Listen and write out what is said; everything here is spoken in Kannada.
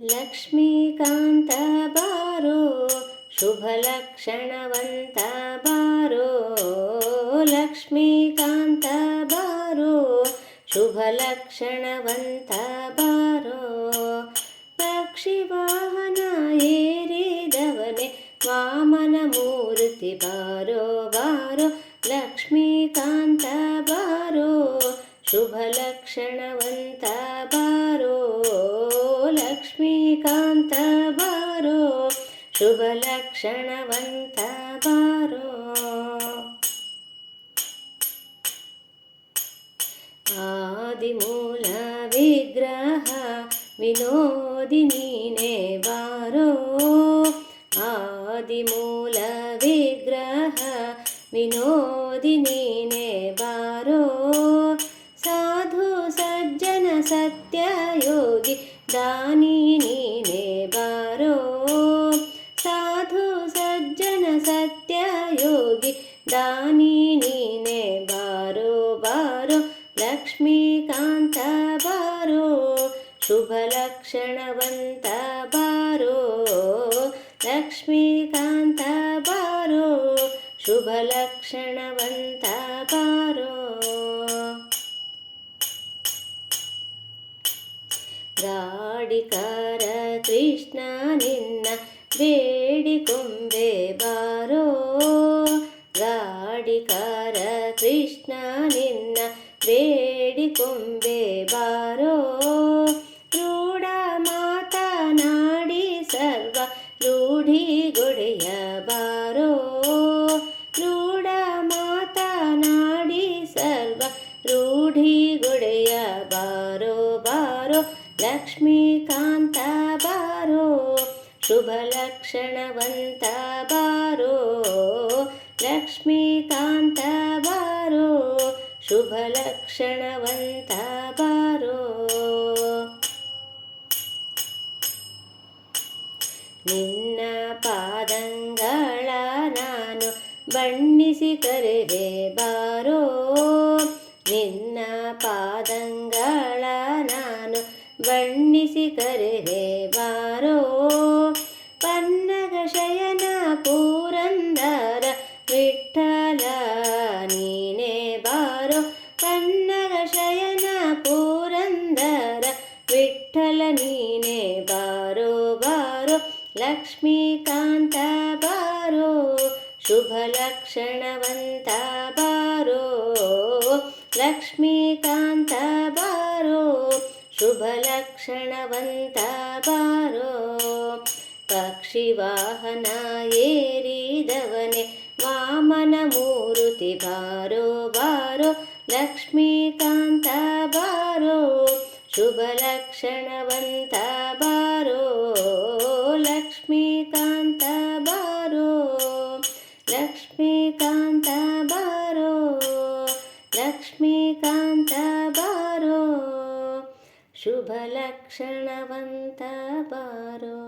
ಲಕ್ಷ್ಮೀಕಾಂತ ಬಾರೋ ಶುಭ ಲಕ್ಷಣವಂತ ಬಾರೋ ಲಕ್ಷ್ಮೀಕಾಂತ ಬಾರೋ ಶುಭ ಲಕ್ಷಣವಂತ ಬಾರೋ ಪಕ್ಷಿ ವಾಹನ ಏರಿದವನೇ ವಾಮನ ಮೂರ್ತಿ ಬಾರೋ ಬಾರೋ ಲಕ್ಷ್ಮೀಕಾಂತ ಬಾರೋ ಶುಭ ಲಕ್ಷಣವಂತ ಬಾರೋ ಲಕ್ಷ್ಮೀಕಾಂತ ಬಾರೋ ಶುಭ ಲಕ್ಷಣವಂತ ಬಾರೋ ಆದಿಮೂಲ ವಿಗ್ರಹ ವಿನೋದಿ ನೀನೇ ಬಾರೋ ಆದಿಮೂಲ ವಿಗ್ರಹ ವಿನೋದಿ ನೀನೇ ಬಾರೋ ಸಾಧು ಸಜ್ಜನ ಸತ್ಯ ಯೋಗಿ ದಾನಿ ನೀನೇ ಬಾರೋ ಸಾಧು ಸಜ್ಜನ ಸತ್ಯ ಯೋಗಿ ದಾನಿ ನೀನೇ ಬಾರೋ ಬಾರೋ ಲಕ್ಷ್ಮೀಕಾಂತ ಬಾರೋ ಶುಭ ಲಕ್ಷಣವಂತ ಬಾರೋ ಲಕ್ಷ್ಮೀಕಾಂತ ಬಾರೋ ಶುಭ ಲಕ್ಷಣವಂತ ಬಾರೋ ಗಾಡಿಕಾರ ಕೃಷ್ಣ ನಿನ್ನ ಬೇಡಿಕೊಂಬೆ ಬಾರೋ ಗಾಡಿಕಾರ ಕೃಷ್ಣ ನಿನ್ನ ಬೇಡಿಕೊಂಬೆ ಬಾರೋ ರೂಢ ಮಾತನಾಡಿ ಸರ್ವ ರೂಢಿಗೊಡೆಯ ಬಾರೋ ರೂಢ ಮಾತನಾಡಿ ಸರ್ವ ರೂಢಿಗೊಡೆಯ ಬಾರೋ ಬಾರೋ ಲಕ್ಷ್ಮೀಕಾಂತ ಬಾರೋ ಶುಭ ಲಕ್ಷಣವಂತ ಬಾರೋ ಲಕ್ಷ್ಮೀಕಾಂತ ಬಾರೋ ಶುಭ ಲಕ್ಷಣವಂತ ಬಾರೋ ನಿನ್ನ ಪಾದಂಗಳ ನಾನು ಬಣ್ಣಿಸಿ ಕರೆದೆ ಬಾರೋ ನಿನ್ನ ಪಾದಂಗಳ ನಾನು ಬಣ್ಣಿಸಿ ಕರೆದೆ ಬಾರೋ ಪನ್ನಗ ಶಯನ ಪುರಂದರ ವಿಠ್ಠಲ ನೀನೇ ಬಾರೋ ಪನ್ನಗ ಶಯನ ಪುರಂದರ ವಿಠ್ಠಲ ನೀನೇ ಬಾರೋ ಬಾರೋ ಲಕ್ಷ್ಮೀಕಾಂತ ಬಾರೋ ಶುಭ ಲಕ್ಷಣವಂತ ಬಾರೋ ಲಕ್ಷ್ಮೀಕಾಂತ ಬಾರೋ ಶುಭ ಲಕ್ಷಣವಂತ ಬಾರೋ ಪಕ್ಷಿ ವಾಹನ ಏರಿದವನೇ ವಾಮನ ಮೂರ್ತಿ ಬಾರೋ ಬಾರೋ ಲಕ್ಷ್ಮೀಕಾಂತ ಬಾರೋ ಶುಭ ಲಕ್ಷಣವಂತ ಬಾರೋ ಲಕ್ಷ್ಮೀಕಾಂತ ಬಾರೋ ಲಕ್ಷ್ಮೀಕಾಂತ ಬಾರೋ ಲಕ್ಷ್ಮೀಕಾಂತ ಬಾರೋ ಶುಭ ಲಕ್ಷಣವಂತ ಬಾರೋ